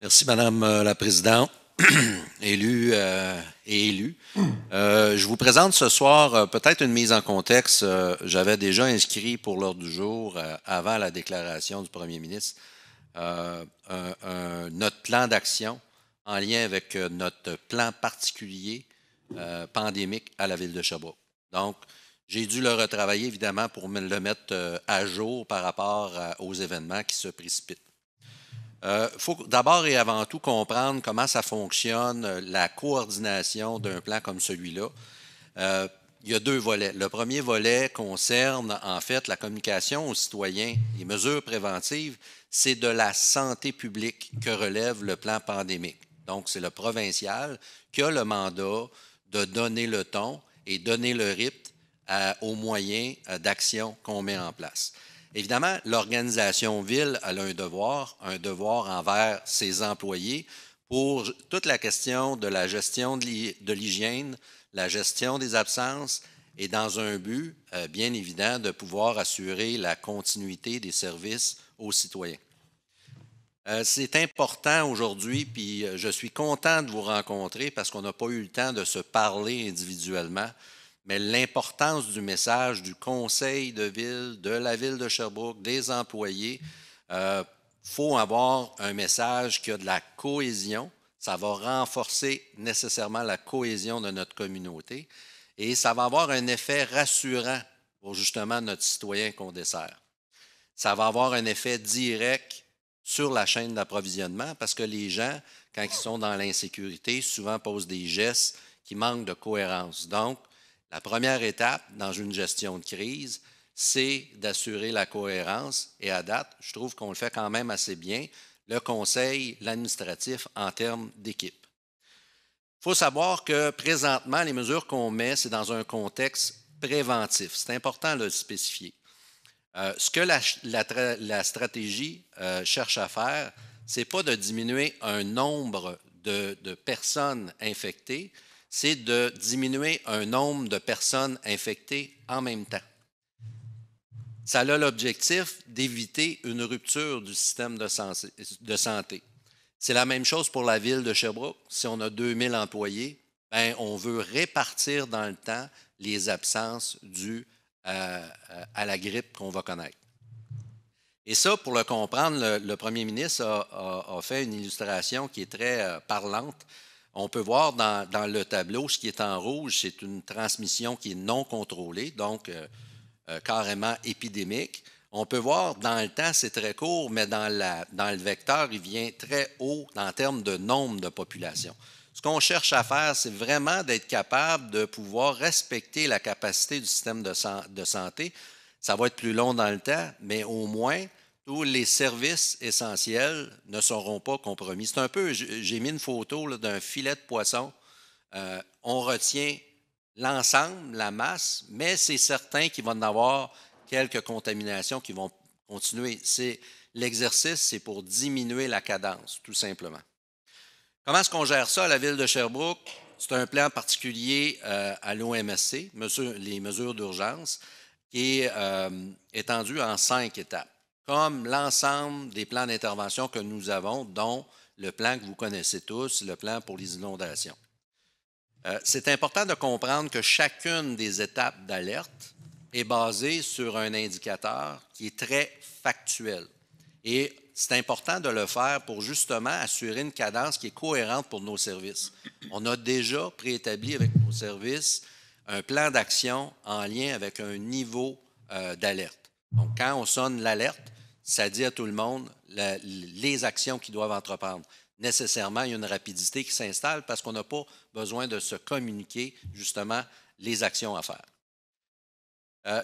Merci, Madame la Présidente, élue et élus. Je vous présente ce soir peut-être une mise en contexte. J'avais déjà inscrit pour l'ordre du jour, avant la déclaration du Premier ministre, notre plan d'action en lien avec notre plan particulier pandémique à la ville de Sherbrooke. Donc, j'ai dû le retravailler, évidemment, pour le mettre à jour par rapport aux événements qui se précipitent. Il faut d'abord et avant tout comprendre comment ça fonctionne, la coordination d'un plan comme celui-là. Il y a deux volets. Le premier volet concerne en fait la communication aux citoyens. Les mesures préventives, c'est de la santé publique que relève le plan pandémique. Donc, c'est le provincial qui a le mandat de donner le ton et donner le rythme aux moyens d'action qu'on met en place. Évidemment, l'organisation ville a un devoir envers ses employés pour toute la question de la gestion de l'hygiène, la gestion des absences et dans un but bien évident de pouvoir assurer la continuité des services aux citoyens. C'est important aujourd'hui, puis je suis content de vous rencontrer parce qu'on n'a pas eu le temps de se parler individuellement, mais l'importance du message du conseil de ville, de la ville de Sherbrooke, des employés, faut avoir un message qui a de la cohésion. Ça va renforcer nécessairement la cohésion de notre communauté et ça va avoir un effet rassurant pour justement notre citoyen qu'on dessert. Ça va avoir un effet direct sur la chaîne d'approvisionnement parce que les gens, quand ils sont dans l'insécurité, souvent posent des gestes qui manquent de cohérence. Donc, la première étape dans une gestion de crise, c'est d'assurer la cohérence. Et à date, je trouve qu'on le fait quand même assez bien, le conseil, l'administratif en termes d'équipe. Il faut savoir que présentement, les mesures qu'on met, c'est dans un contexte préventif. C'est important de le spécifier. Ce que la stratégie cherche à faire, c'est pas de diminuer un nombre de personnes infectées, c'est de diminuer un nombre de personnes infectées en même temps. Ça a l'objectif d'éviter une rupture du système de santé. C'est la même chose pour la ville de Sherbrooke. Si on a 2000 employés, ben, on veut répartir dans le temps les absences dues à la grippe qu'on va connaître. Et ça, pour le comprendre, le premier ministre a fait une illustration qui est très parlante. On peut voir dans le tableau, ce qui est en rouge, c'est une transmission qui est non contrôlée, donc carrément épidémique. On peut voir dans le temps, c'est très court, mais dans le vecteur, il vient très haut en termes de nombre de population. Ce qu'on cherche à faire, c'est vraiment d'être capable de pouvoir respecter la capacité du système de santé. Ça va être plus long dans le temps, mais au moins, tous les services essentiels ne seront pas compromis. C'est un peu, j'ai mis une photo d'un filet de poisson. On retient l'ensemble, la masse, mais c'est certain qu'il va y en avoir quelques contaminations qui vont continuer. L'exercice, c'est pour diminuer la cadence, tout simplement. Comment est-ce qu'on gère ça à la ville de Sherbrooke? C'est un plan particulier à l'OMSC, les mesures d'urgence, qui est étendu en 5 étapes, comme l'ensemble des plans d'intervention que nous avons, dont le plan que vous connaissez tous, le plan pour les inondations. C'est important de comprendre que chacune des étapes d'alerte est basée sur un indicateur qui est très factuel. Et c'est important de le faire pour justement assurer une cadence qui est cohérente pour nos services. On a déjà préétabli avec nos services un plan d'action en lien avec un niveau d'alerte. Donc, quand on sonne l'alerte, ça dit à tout le monde les actions qu'ils doivent entreprendre. Nécessairement, il y a une rapidité qui s'installe parce qu'on n'a pas besoin de se communiquer justement les actions à faire.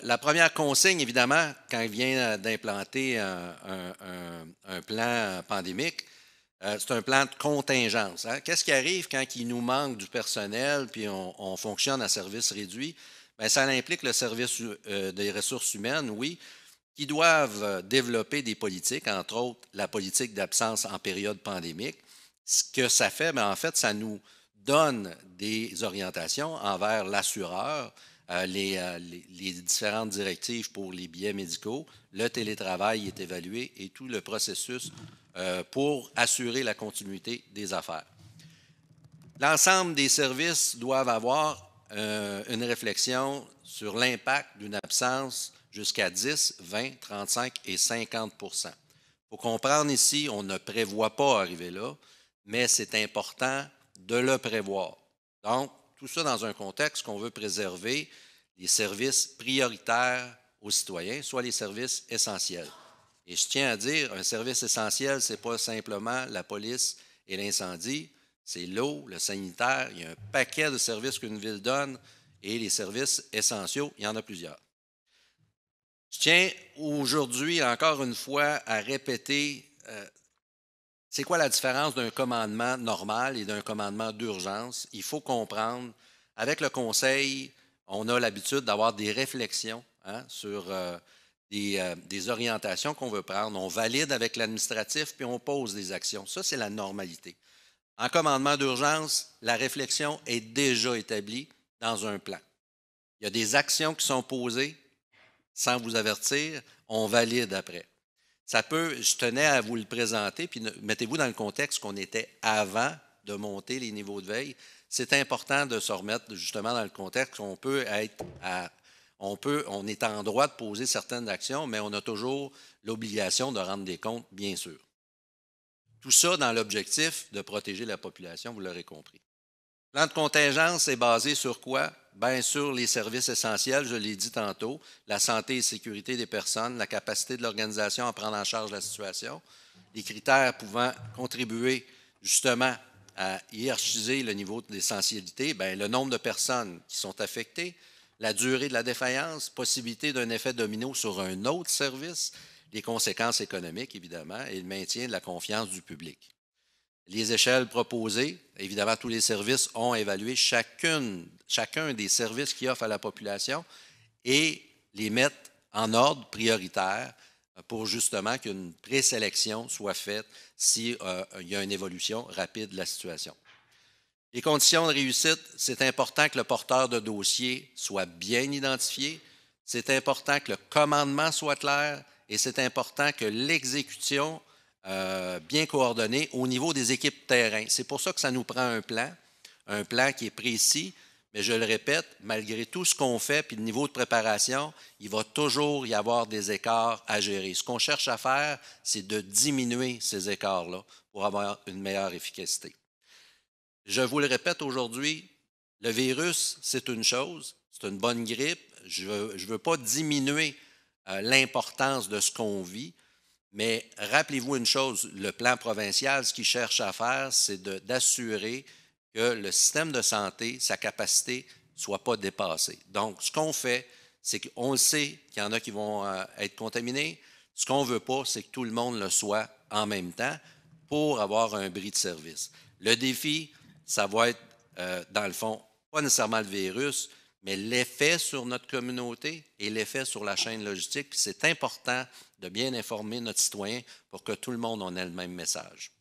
La première consigne, évidemment, quand il vient d'implanter un plan pandémique, c'est un plan de contingence. Hein? Qu'est-ce qui arrive quand il nous manque du personnel puis on fonctionne à service réduit? Bien, ça implique le service des ressources humaines, oui, qui doivent développer des politiques, entre autres la politique d'absence en période pandémique. Ce que ça fait, bien, en fait, ça nous donne des orientations envers l'assureur les différentes directives pour les billets médicaux. Le télétravail est évalué et tout le processus pour assurer la continuité des affaires. L'ensemble des services doivent avoir une réflexion sur l'impact d'une absence jusqu'à 10, 20, 35 et 50 %. Il faut comprendre ici, on ne prévoit pas arriver là, mais c'est important de le prévoir. Donc, tout ça dans un contexte qu'on veut préserver les services prioritaires aux citoyens, soit les services essentiels. Et je tiens à dire, un service essentiel, ce n'est pas simplement la police et l'incendie, c'est l'eau, le sanitaire, il y a un paquet de services qu'une ville donne et les services essentiels, il y en a plusieurs. Je tiens aujourd'hui, encore une fois, à répéter c'est quoi la différence d'un commandement normal et d'un commandement d'urgence. Il faut comprendre, avec le conseil, on a l'habitude d'avoir des réflexions sur des orientations qu'on veut prendre. On valide avec l'administratif, puis on pose des actions. Ça, c'est la normalité. En commandement d'urgence, la réflexion est déjà établie dans un plan. Il y a des actions qui sont posées sans vous avertir, on valide après. Je tenais à vous le présenter, puis mettez-vous dans le contexte qu'on était avant de monter les niveaux de veille. C'est important de se remettre justement dans le contexte qu'on peut être on est en droit de poser certaines actions, mais on a toujours l'obligation de rendre des comptes, bien sûr. Tout ça dans l'objectif de protéger la population, vous l'aurez compris. Le plan de contingence est basé sur quoi? Bien sur les services essentiels, je l'ai dit tantôt, la santé et sécurité des personnes, la capacité de l'organisation à prendre en charge la situation, les critères pouvant contribuer justement à hiérarchiser le niveau d'essentialité, bien, le nombre de personnes qui sont affectées, la durée de la défaillance, possibilité d'un effet domino sur un autre service, les conséquences économiques, évidemment, et le maintien de la confiance du public. Les échelles proposées, évidemment, tous les services ont évalué chacun des services qu'ils offrent à la population et les mettre en ordre prioritaire pour justement qu'une présélection soit faite s'il y a une évolution rapide de la situation. Les conditions de réussite, c'est important que le porteur de dossier soit bien identifié, c'est important que le commandement soit clair et c'est important que l'exécution bien coordonnée au niveau des équipes terrain. C'est pour ça que ça nous prend un plan qui est précis, mais je le répète, malgré tout ce qu'on fait puis le niveau de préparation, il va toujours y avoir des écarts à gérer. Ce qu'on cherche à faire, c'est de diminuer ces écarts-là pour avoir une meilleure efficacité. Je vous le répète aujourd'hui, le virus, c'est une chose, c'est une bonne grippe. Je ne veux pas diminuer l'importance de ce qu'on vit, mais rappelez-vous une chose, le plan provincial, ce qu'il cherche à faire, c'est d'assurer que le système de santé, sa capacité, ne soit pas dépassée. Donc, ce qu'on fait, c'est qu'on sait qu'il y en a qui vont être contaminés. Ce qu'on ne veut pas, c'est que tout le monde le soit en même temps pour avoir un bris de service. Le défi, ça va être, dans le fond, pas nécessairement le virus, mais l'effet sur notre communauté et l'effet sur la chaîne logistique. C'est important de bien informer notre citoyen pour que tout le monde en ait le même message.